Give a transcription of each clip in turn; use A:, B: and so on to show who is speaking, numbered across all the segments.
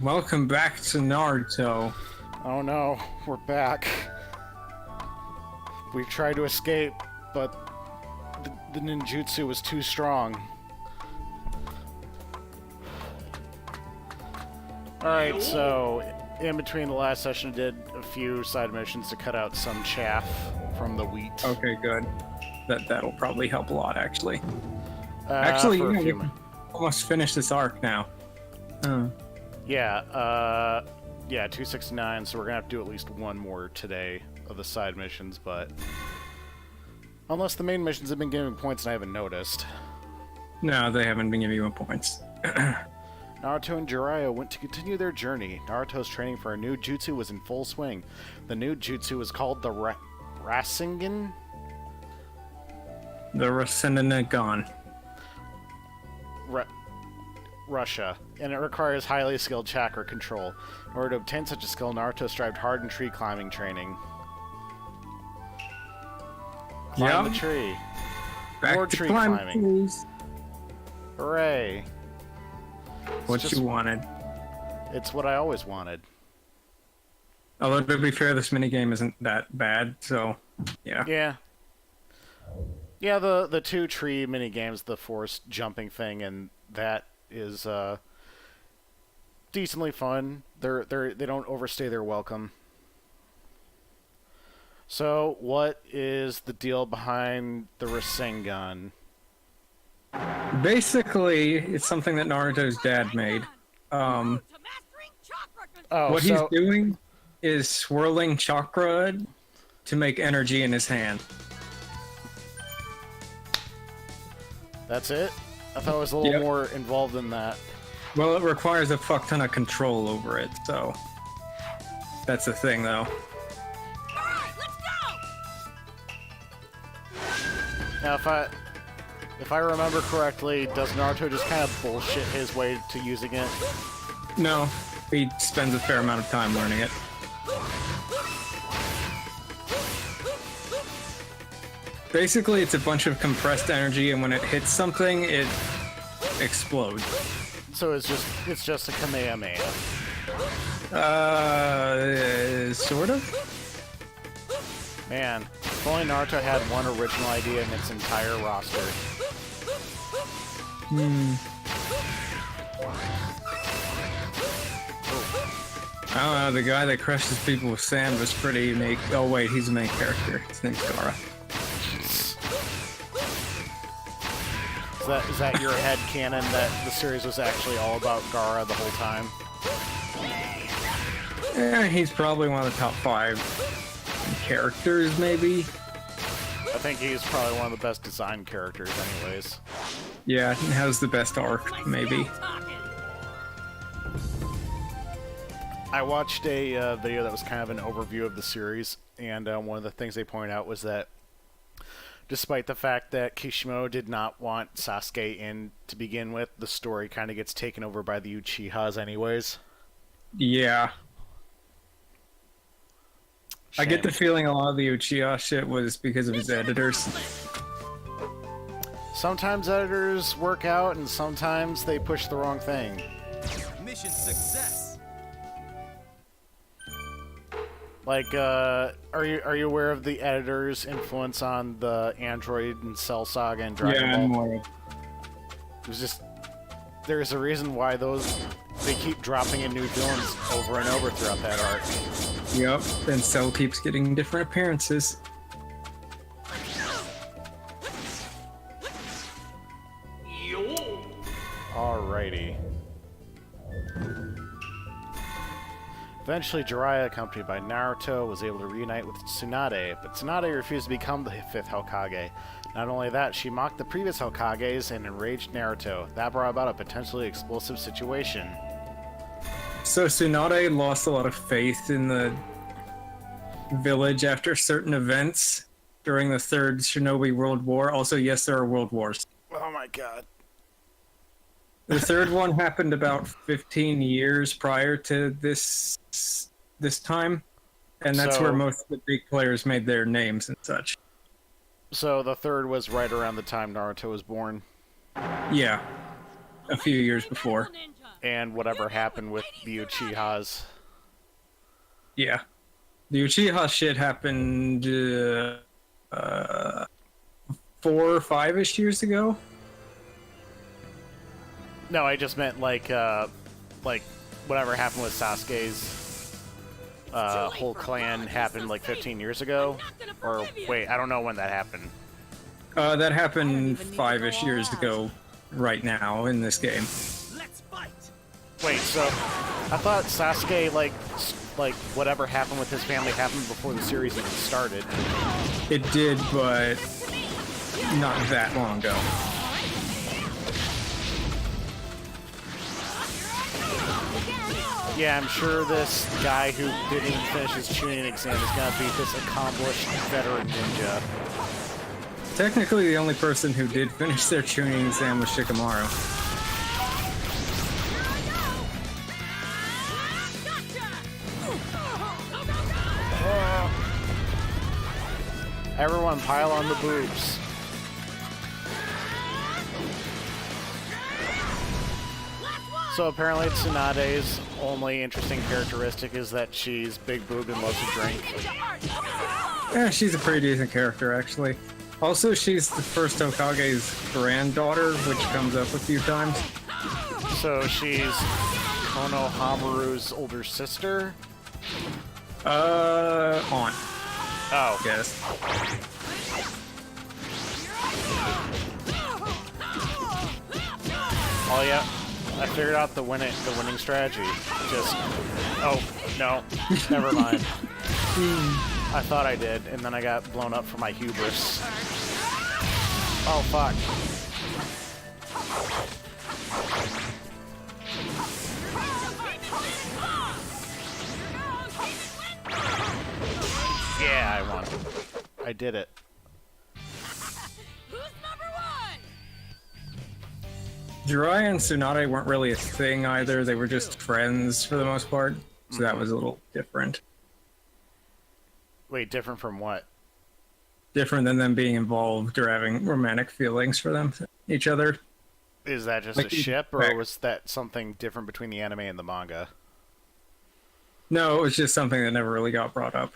A: Welcome back to Naruto.
B: Oh no, we're back. We tried to escape, but the ninjutsu was too strong. Alright, so in between the last session I did a few side missions to cut out some chaff from the wheat.
A: Okay, good. That'll probably help a lot, actually. We almost finished this arc now.
B: Yeah, 269, so we're gonna have to do at least one more today of the side missions, but... Unless the main missions have been giving points and I haven't noticed.
A: No, they haven't been giving you points.
B: Naruto and Jiraiya went to continue their journey. Naruto's training for a new jutsu was in full swing. The new jutsu was called the Rasengan?
A: The Rasengan.
B: Russia, and it requires highly skilled chakra control. In order to obtain such a skill, Naruto strived hard in tree climbing training. Climb the tree. More tree climbing. Please. Hooray.
A: What you wanted.
B: It's what I always wanted.
A: Although, to be fair, this minigame isn't that bad, so, yeah.
B: Yeah, the two tree minigames, the forest jumping thing, and that is decently fun. They don't overstay their welcome. So, what is the deal behind the Rasengan?
A: Basically, it's something that Naruto's dad made. What he's doing is swirling chakra to make energy in his hand.
B: That's it? I thought it was a little more involved than that.
A: Well, it requires a fuck ton of control over it, so... That's the thing, though.
C: Alright, let's go!
B: Now, if I remember correctly, does Naruto just kind of bullshit his way to using it?
A: No, he spends a fair amount of time learning it. Basically, it's a bunch of compressed energy, and when it hits something, it explodes.
B: So it's just a Kamehameha.
A: Sort of?
B: Man, if only Naruto had one original idea in its entire roster.
A: I don't know, the guy that crushes people with sand was pretty unique. Oh wait, he's the main character. His name's Gaara.
B: Is that your head canon that the series was actually all about Gaara the whole time?
A: Yeah, he's probably one of the top 5 characters, maybe.
B: I think he's probably one of the best designed characters anyways.
A: Yeah, he has the best arc, maybe.
B: I watched a video that was kind of an overview of the series, and one of the things they pointed out was that despite the fact that Kishimoto did not want Sasuke in to begin with, the story kind of gets taken over by the Uchihas anyways.
A: Yeah.
B: Shame.
A: I get the feeling a lot of the Uchiha shit was because of his editors.
B: Sometimes editors work out, and sometimes they push the wrong thing.
D: Mission success.
B: Like, are you aware of the editor's influence on the Android and Cell Saga and Dragon Ball?
A: Yeah, I'm more.
B: It was just... There's a reason why they keep dropping in new villains over and over throughout that arc.
A: Yep, and Cell keeps getting different appearances.
B: Alrighty. Eventually, Jiraiya, accompanied by Naruto, was able to reunite with Tsunade, but Tsunade refused to become the 5th Hokage. Not only that, she mocked the previous Hokages and enraged Naruto. That brought about a potentially explosive situation.
A: So Tsunade lost a lot of faith in the village after certain events during the 3rd Shinobi World War. Also, yes, there are world wars.
B: Oh my god.
A: The 3rd one happened about 15 years prior to this time, and that's where most of the big players made their names and such.
B: So the 3rd was right around the time Naruto was born?
A: Yeah, a few years before.
B: and whatever happened with the Uchihas.
A: Yeah. The Uchiha shit happened 4 or 5-ish years ago.
B: No, I just meant like whatever happened with Sasuke's whole clan happened like 15 years ago, or wait, I don't know when that happened.
A: That happened 5-ish years ago right now in this game.
D: Let's fight.
B: Wait, so I thought Sasuke like whatever happened with his family happened before the series even started.
A: It did, but not that long ago.
B: Yeah, I'm sure this guy who didn't even finish his tuning exam is gonna beat this accomplished veteran ninja.
A: Technically, the only person who did finish their tuning exam was Shikamaru.
B: Everyone pile on the boobs. So apparently Tsunade's only interesting characteristic is that she's big boobed and loves to drink.
A: Yeah, she's a pretty decent character, actually. Also, she's the first Hokage's granddaughter, which comes up a few times.
B: So she's Konohamaru's older sister?
A: Aunt,
B: Oh.
A: I guess.
B: Oh yeah, I figured out the winning strategy. Just, oh no, never mind. I thought I did, and then I got blown up for my hubris. Oh fuck. Yeah, I won. I did it.
C: Who's number one?
A: Jiraiya and Tsunade weren't really a thing either. They were just friends for the most part, so that was a little different.
B: Wait, different from what?
A: Different than them being involved or having romantic feelings for them, each other.
B: Is that just
A: Like,
B: a ship, or
A: right.
B: was that something different between the anime and the manga?
A: No, it was just something that never really got brought up.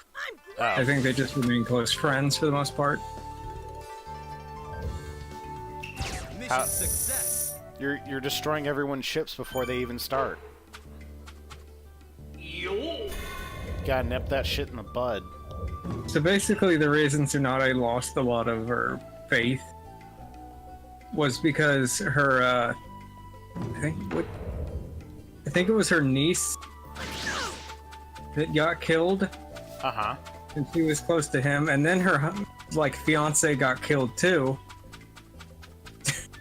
B: Oh.
A: I think they just remain close friends for the most part.
D: Mission
B: How-
D: success.
B: You're destroying everyone's ships before they even start. Gotta nip that shit in the bud.
A: So basically, the reason Tsunade lost a lot of her faith was because her, I think it was her niece that got killed,
B: Uh-huh.
A: and she was close to him, and then her fiance got killed too.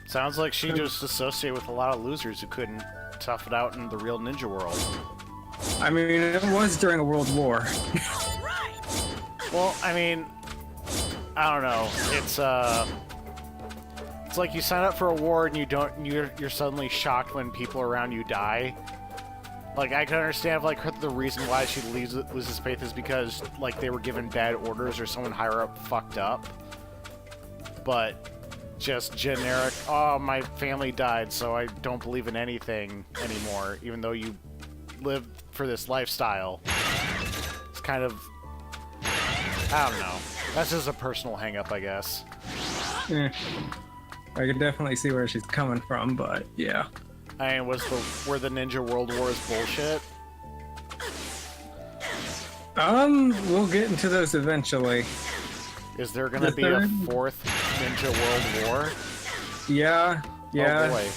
B: Sounds like she just associated with a lot of losers who couldn't tough it out in the real ninja world.
A: I mean, it was during a world war.
B: Well, I mean, I don't know. It's like you sign up for a war and you're suddenly shocked when people around you die. Like, I can understand if, like, the reason why she loses faith is because, like, they were given bad orders or someone higher up fucked up. But just generic, oh, my family died, so I don't believe in anything anymore, even though you live for this lifestyle. It's kind of, I don't know. That's just a personal hang-up, I guess.
A: I could definitely see where she's coming from, but yeah.
B: I mean, were the Ninja World Wars bullshit?
A: We'll get into those eventually.
B: Is there gonna
A: The
B: be a
A: third-
B: fourth Ninja World War?
A: Yeah.
B: Oh boy.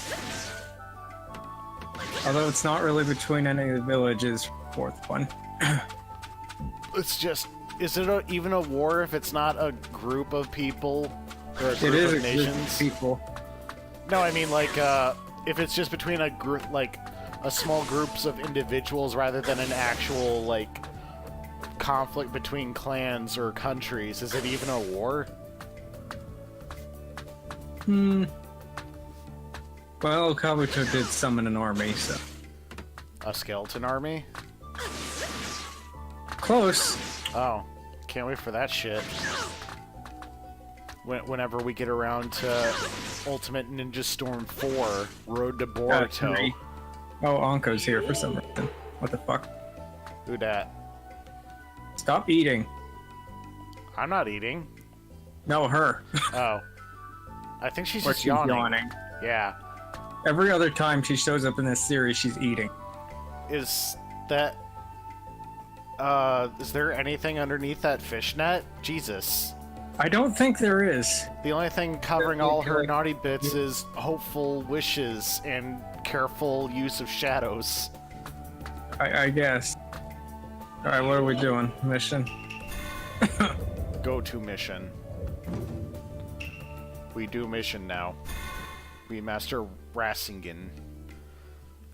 A: Although it's not really between any of the villages, fourth one.
B: It's just, is it even a war if it's not a group of people or a
A: It
B: group
A: is
B: of
A: a
B: nations?
A: group of people.
B: No, I mean like if it's just between a group, like a small groups of individuals rather than an actual like conflict between clans or countries, is it even a war?
A: Well, Kabuto did summon an army, so
B: A skeleton army?
A: close.
B: Oh, can't wait for that shit. Whenever we get around to Ultimate Ninja Storm 4, Road to Boruto.
A: 3. Oh, Anko's here for some reason. What the fuck?
B: Who dat?
A: Stop eating.
B: I'm not eating.
A: No, her.
B: Oh. I think she's
A: Or
B: just
A: she's
B: yawning. Yeah.
A: Every other time she shows up in this series, she's eating.
B: Is that... is there anything underneath that fishnet? Jesus.
A: I don't think there is.
B: The only thing covering all her naughty bits is hopeful wishes and careful use of shadows.
A: I guess. Alright, what are we doing? Mission?
B: Go-to mission. We do mission now. We master Rasengan.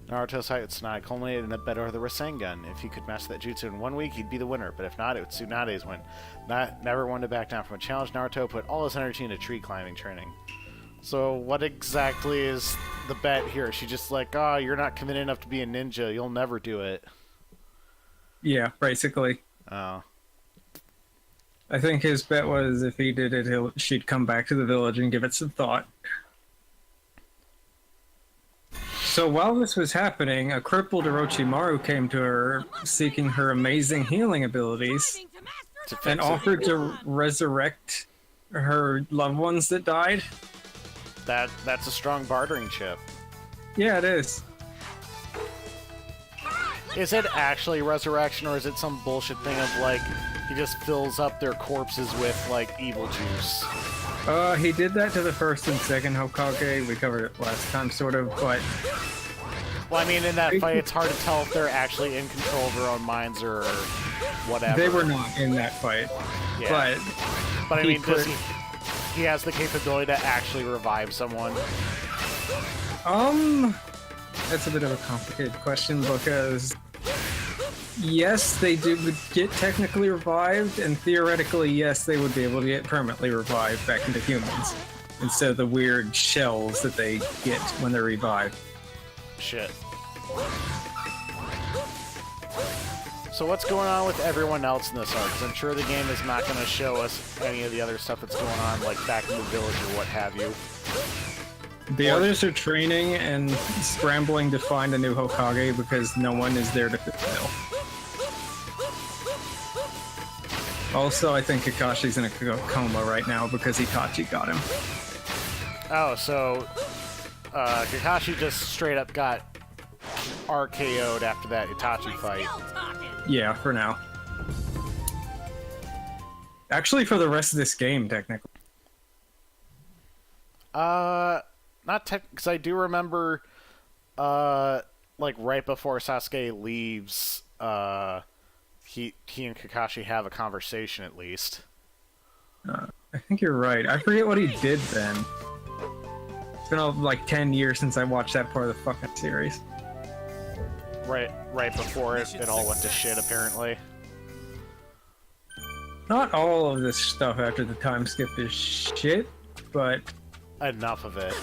B: Naruto's fight with Tsunade culminated in a battle of the Rasengan. If he could master that jutsu in 1 week, he'd be the winner, but if not, it would Tsunade's win. Never wanted to back down from a challenge, Naruto put all his energy into tree climbing training. So what exactly is the bet here? She just like, oh, you're not committed enough to be a ninja, you'll never do it.
A: Yeah, basically.
B: Oh.
A: I think his bet was if he did it, she'd come back to the village and give it some thought. So while this was happening, a crippled Orochimaru came to her, seeking her amazing healing abilities, and offered to resurrect her loved ones that died.
B: That's a strong bartering chip.
A: Yeah, it is.
B: Is it actually resurrection, or is it some bullshit thing of like he just fills up their corpses with like evil juice?
A: He did that to the first and second Hokage. We covered it last time, sort of, but...
B: Well, I mean, in that fight, it's hard to tell if they're actually in control of their own minds or whatever.
A: They were not in that fight.
B: Yeah. But I
A: he
B: mean, does he has the capability to actually revive someone?
A: That's a bit of a complicated question because... Yes, they would get technically revived, and theoretically, yes, they would be able to get permanently revived back into humans, instead of the weird shells that they get when they're revived.
B: Shit. So what's going on with everyone else in this arc? 'Cause I'm sure the game is not going to show us any of the other stuff that's going on, like back in the village or what have you.
A: The others are training and scrambling to find a new Hokage because no one is there to fulfill. Also, I think Kakashi's in a coma right now because Itachi got him.
B: Oh, so Kakashi just straight up got RKO'd after that Itachi fight.
A: Yeah, for now. Actually, for the rest of this game, technically.
B: Not because I do remember, like right before Sasuke leaves, he and Kakashi have a conversation at least.
A: I think you're right. I forget what he did then. It's been like 10 years since I watched that part of the fucking series.
B: Right before it all went to shit, apparently.
A: Not all of this stuff after the time skip is shit, but
B: Enough of it.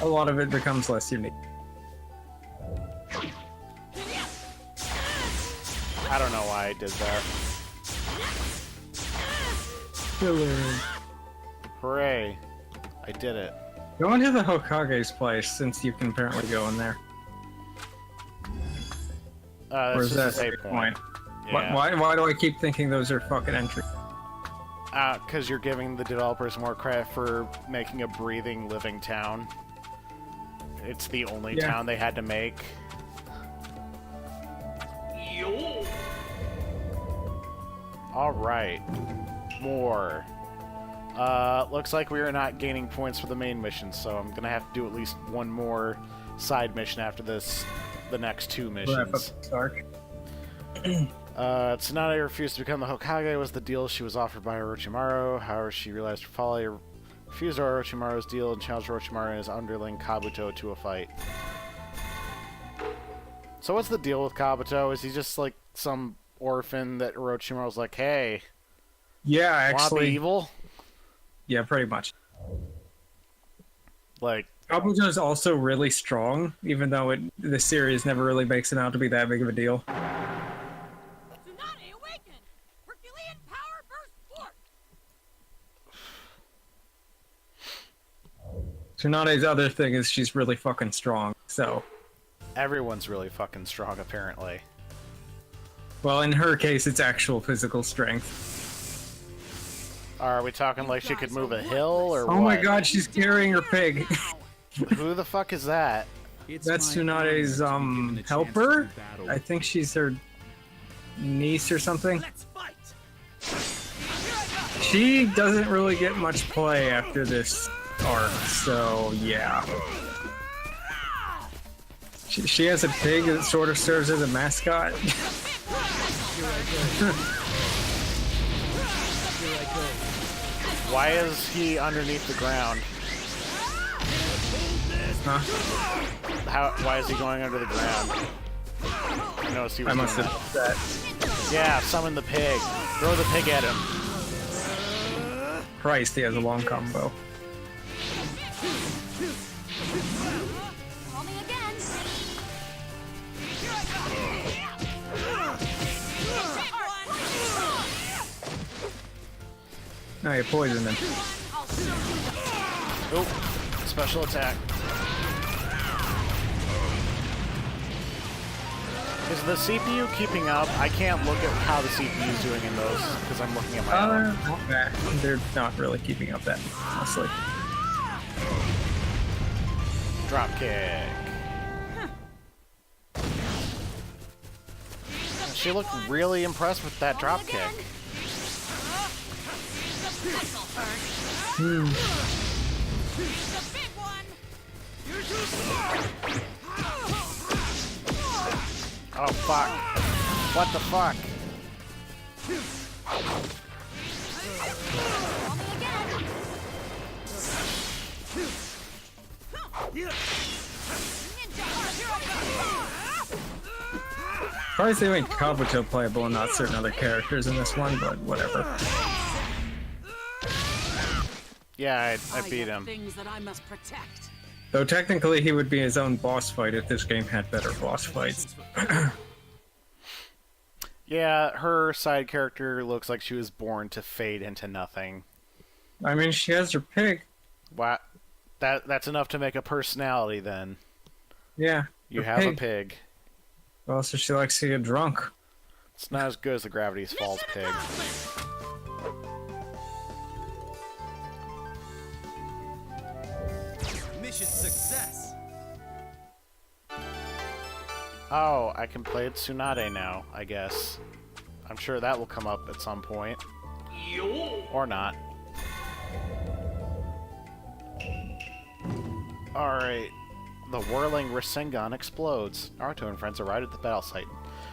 A: a lot of it becomes less unique.
B: I don't know why I did that. Hooray. I did it.
A: Go into the Hokage's place, since you can apparently go in there.
B: That's
A: Or is
B: just
A: that
B: a save point. Yeah.
A: Why do I keep thinking those are fucking entries?
B: Because you're giving the developers more credit for making a breathing, living town. It's the only town they had to make. Alright. More. Looks like we are not gaining points for the main mission, so I'm gonna have to do at least one more side mission after this, the next two missions.
A: Wrap up this arc.
B: Tsunade refused to become the Hokage was the deal she was offered by Orochimaru. However, she realized her folly, refused Orochimaru's deal, and challenged Orochimaru and his underling Kabuto to a fight. So what's the deal with Kabuto? Is he just like some orphan that Orochimaru's like, hey,
A: Yeah,
B: wanna
A: actually.
B: be evil?
A: Yeah, pretty much.
B: Like,
A: Kabuto's also really strong, even though the series never really makes him out to be that big of a deal.
C: Tsunade awakened! Herculean power burst forth!
A: Tsunade's other thing is she's really fucking strong, so...
B: Everyone's really fucking strong, apparently.
A: Well, in her case, it's actual physical strength.
B: Are we talking like she could move a hill, or what?
A: Oh my god, she's carrying her pig.
B: Who the fuck is that?
A: That's Tsunade's, helper? I think she's her niece or something.
D: Let's fight.
A: She doesn't really get much play after this arc, so yeah. She has a pig that sort of serves as a mascot.
B: Why is he underneath the ground?
A: Huh?
B: Why is he going under the ground? I noticed he was
A: I must
B: doing
A: have
B: that.
A: that.
B: Yeah, summon the pig. Throw the pig at him.
A: Christ, he has a long combo.
C: Call me again.
A: No, you poisoned him.
B: Oh, special attack. Is the CPU keeping up? I can't look at how the CPU is doing in those because I'm looking at my own.
A: Not bad. They're not really keeping up that, honestly.
B: Drop kick. She looked really impressed with that drop kick.
A: Hmm.
B: Oh fuck. What the fuck?
A: Probably they made Kabuto playable and not certain other characters in this one, but whatever.
B: Yeah, I beat him.
C: Things that I must protect.
A: Though technically he would be his own boss fight if this game had better boss fights.
B: Yeah, her side character looks like she was born to fade into nothing.
A: I mean, she has her pig.
B: What? That's enough to make a personality then.
A: Yeah.
B: You
A: her
B: have a pig.
A: Well, so she likes to get drunk.
B: It's not as good as the Gravity Falls pig.
D: Mission success.
B: Oh, I can play Tsunade now, I guess. I'm sure that will come up at some point. Or not. Alright. The whirling Rasengan explodes. Naruto and friends arrived at the battle site,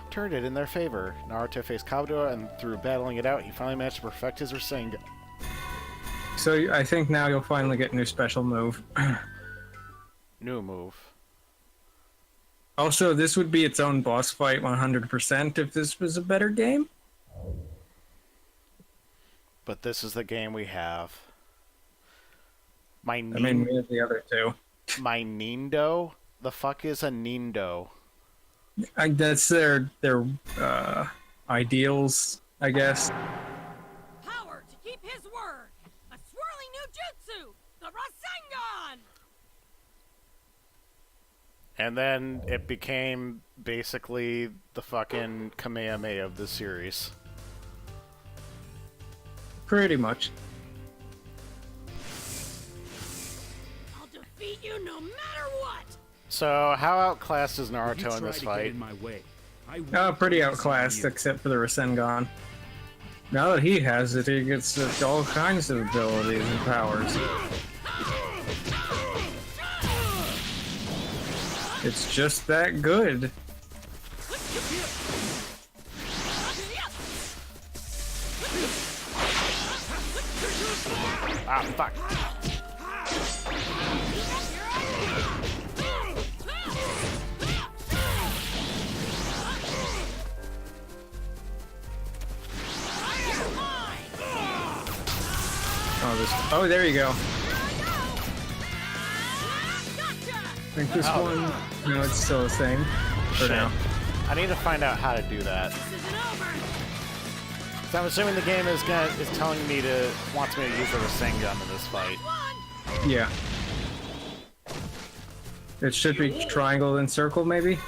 B: turned it in their favor. Naruto faced Kabuto, and through battling it out, he finally managed to perfect his Rasengan.
A: So I think now you'll finally get a new special move.
B: New move.
A: Also, this would be its own boss fight 100% if this was a better game.
B: But this is the game we have.
A: I mean, we have the other two.
B: My Nindo? The fuck is a Nindo?
A: That's their ideals, I guess.
C: Power to keep his word. A swirling new jutsu. The Rasengan.
B: And then it became basically the fucking Kamehameha of the series.
A: Pretty much.
C: I'll defeat you no matter what.
B: So, how outclassed is Naruto in this fight?
A: Pretty outclassed, except for the Rasengan. Now that he has it, he gets all kinds of abilities and powers. It's just that good.
B: Ah, fuck.
A: Oh, there you go. I think this one... No, it's still the same for
B: Shit.
A: now.
B: I need to find out how to do that. So I'm assuming the game is telling me wants me to use a Rasengan in this fight.
A: Yeah. It should be triangle and circle, maybe?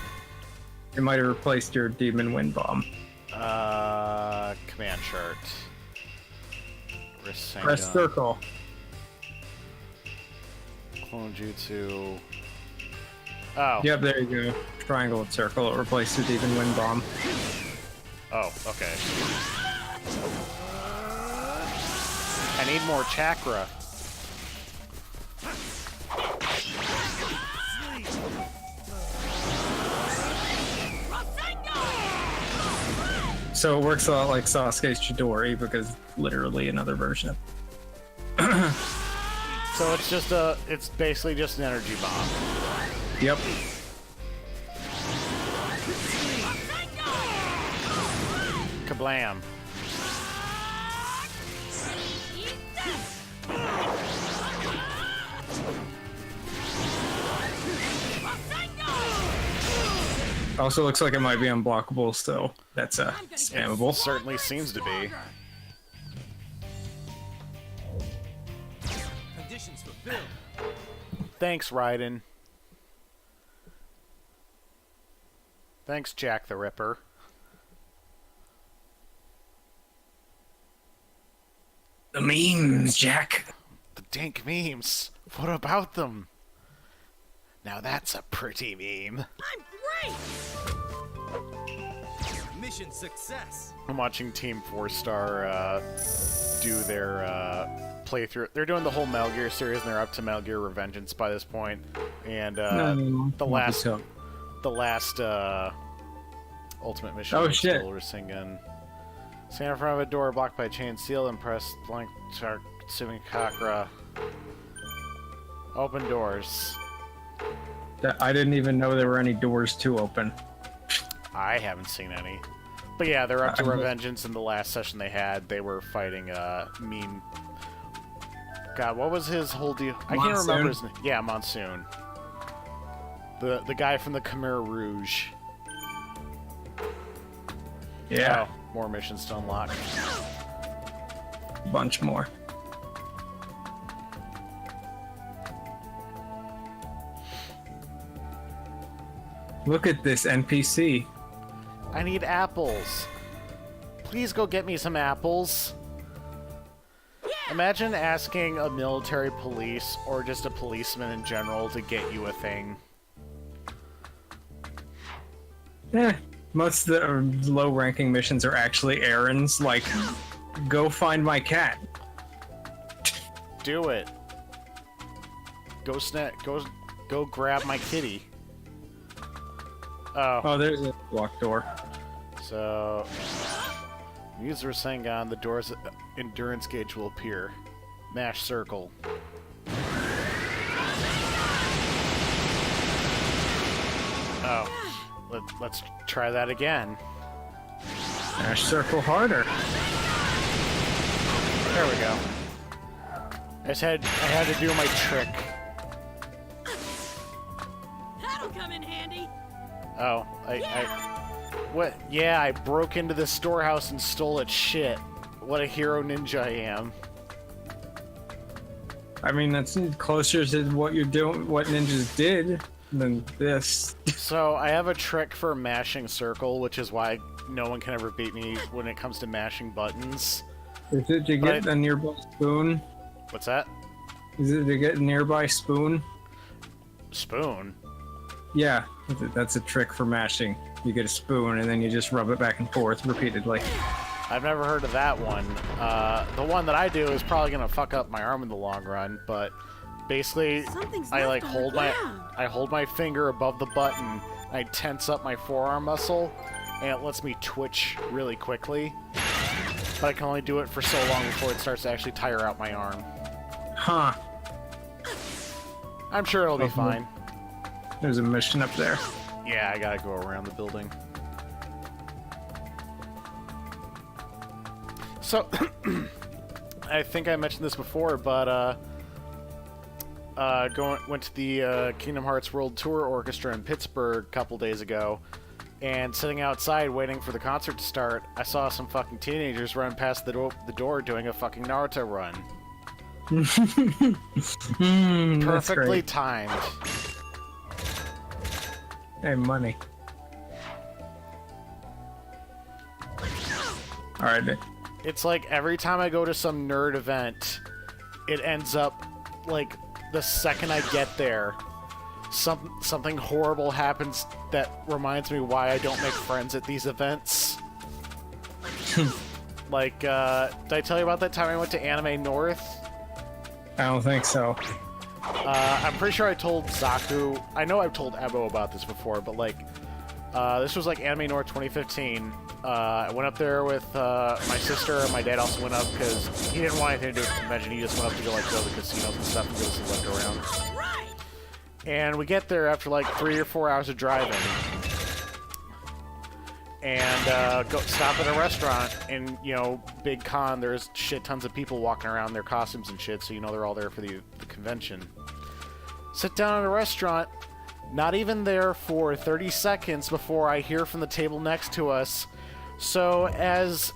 A: It might have replaced your demon wind bomb.
B: Command chart.
A: Press circle.
B: Clone Jutsu. Oh.
A: Yep, there you go. Triangle and circle. It replaced the demon wind bomb.
B: Oh, okay. I need more chakra.
A: So it works a lot like Sasuke's Chidori, because it's literally another version.
B: So it's just it's basically just an energy bomb.
A: Yep.
B: Kablam.
A: Also looks like it might be unblockable, so that's spammable.
B: Certainly seems to be.
D: Conditions fulfilled.
B: Thanks, Raiden. Thanks, Jack the Ripper.
A: The memes, Jack.
B: The dank memes. What about them? Now that's a pretty meme.
C: I'm great!
D: Mission success.
B: I'm watching Team 4-Star do their playthrough. They're doing the whole Metal Gear series, and they're up to Metal Gear Revengeance by this point. And the last ultimate mission.
A: Oh,
B: was
A: shit.
B: still singing. Stand in front of a door blocked by a chain seal and press blank Tsumikakura. Open doors.
A: I didn't even know there were any doors to open.
B: I haven't seen any. But yeah, they're up to Revengeance. In the last session they had, they were fighting mean. God, what was his whole deal? I can't remember his name. Yeah, Monsoon. The guy from the Khmer Rouge.
A: Yeah.
B: Oh, more missions to unlock.
A: Bunch more. Look at this NPC.
B: I need apples. Please go get me some apples. Imagine asking a military police or just a policeman in general to get you a thing.
A: Most of the low-ranking missions are actually errands, like, go find my cat.
B: Do it. Go go grab my kitty.
A: Oh, there's a locked door.
B: So, use Rasengan, the door's endurance gauge will appear. Mash circle. Oh, let's try that again.
A: Mash circle harder.
B: There we go. I had to do my trick.
C: That'll come in handy.
B: Oh, what? Yeah, I broke into the storehouse and stole its shit. What a hero ninja I am.
A: I mean, that's closer to what you're doing, what ninjas did, than this.
B: So, I have a trick for mashing circle, which is why no one can ever beat me when it comes to mashing buttons.
A: Is it to get a nearby spoon?
B: What's that?
A: Is it to get a nearby spoon?
B: Spoon?
A: Yeah, that's a trick for mashing. You get a spoon and then you just rub it back and forth repeatedly.
B: I've never heard of that one. The one that I do is probably gonna fuck up my arm in the long run, but basically, I like hold my finger above the button, I tense up my forearm muscle, and it lets me twitch really quickly. But I can only do it for so long before it starts to actually tire out my arm.
A: Huh.
B: I'm sure it'll be fine.
A: There's a mission up there.
B: Yeah, I gotta go around the building. So, I think I mentioned this before, but went to the Kingdom Hearts World Tour Orchestra in Pittsburgh a couple days ago, and sitting outside waiting for the concert to start, I saw some fucking teenagers run past the door doing a fucking Naruto run.
A: Perfectly
B: Timed.
A: Hey, money. Alright.
B: It's like every time I go to some nerd event, it ends up like the second I get there, something horrible happens that reminds me why I don't make friends at these events. Like, did I tell you about that time I went to Anime North?
A: I don't think so.
B: I'm pretty sure I told Zaku. I know I've told Ebo about this before, but like, this was like Anime North 2015. I went up there with my sister, and my dad also went up because he didn't want anything to do with the convention. He just went up to go like go to the casinos and stuff and go see look around.
C: Right.
B: And we get there after like 3 or 4 hours of driving, and go stop at a restaurant. And you know, big con, there's shit tons of people walking around in their costumes and shit, so you know they're all there for the convention. Sit down at a restaurant. Not even there for 30 seconds before I hear from the table next to us. So, as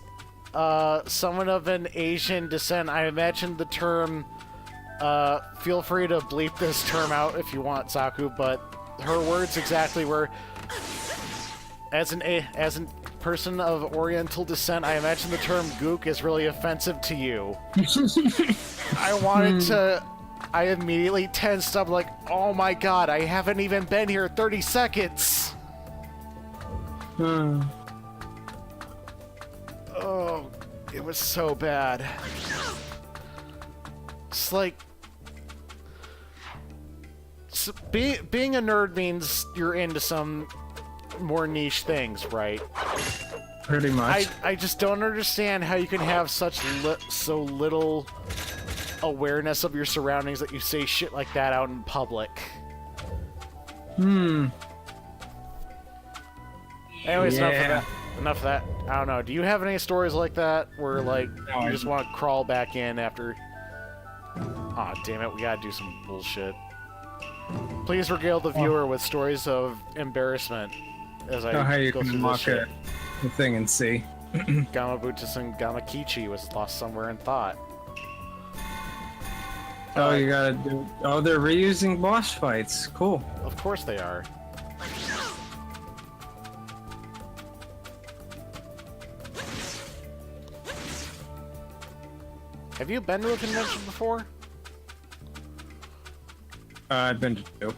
B: someone of an Asian descent, I imagine the term, feel free to bleep this term out if you want, Zaku, but her words exactly were, as a person of Oriental descent, I imagine the term gook is really offensive to you. I wanted to... I immediately tensed up like, oh my god, I haven't even been here 30 seconds! Oh, it was so bad. It's like... being a nerd means you're into some more niche things, right?
A: Pretty much.
B: I just don't understand how you can have such so little awareness of your surroundings that you say shit like that out in public. Anyways,
A: Yeah.
B: enough of that. I don't know. Do you have any stories like that where, like,
A: No,
B: you
A: I
B: just want to crawl back in after... Aw, damn it, we gotta do some bullshit. Please regale the viewer with stories of embarrassment as I
A: Know how you
B: go
A: can
B: through this
A: lock
B: shit.
A: the thing and see.
B: Gamabutus and Gamakichi was lost somewhere in thought.
A: Oh, you gotta do. Oh, they're reusing boss fights. Cool.
B: Of course they are. Have you been to a convention before?
A: I've been to 2.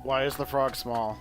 B: Why is the frog small?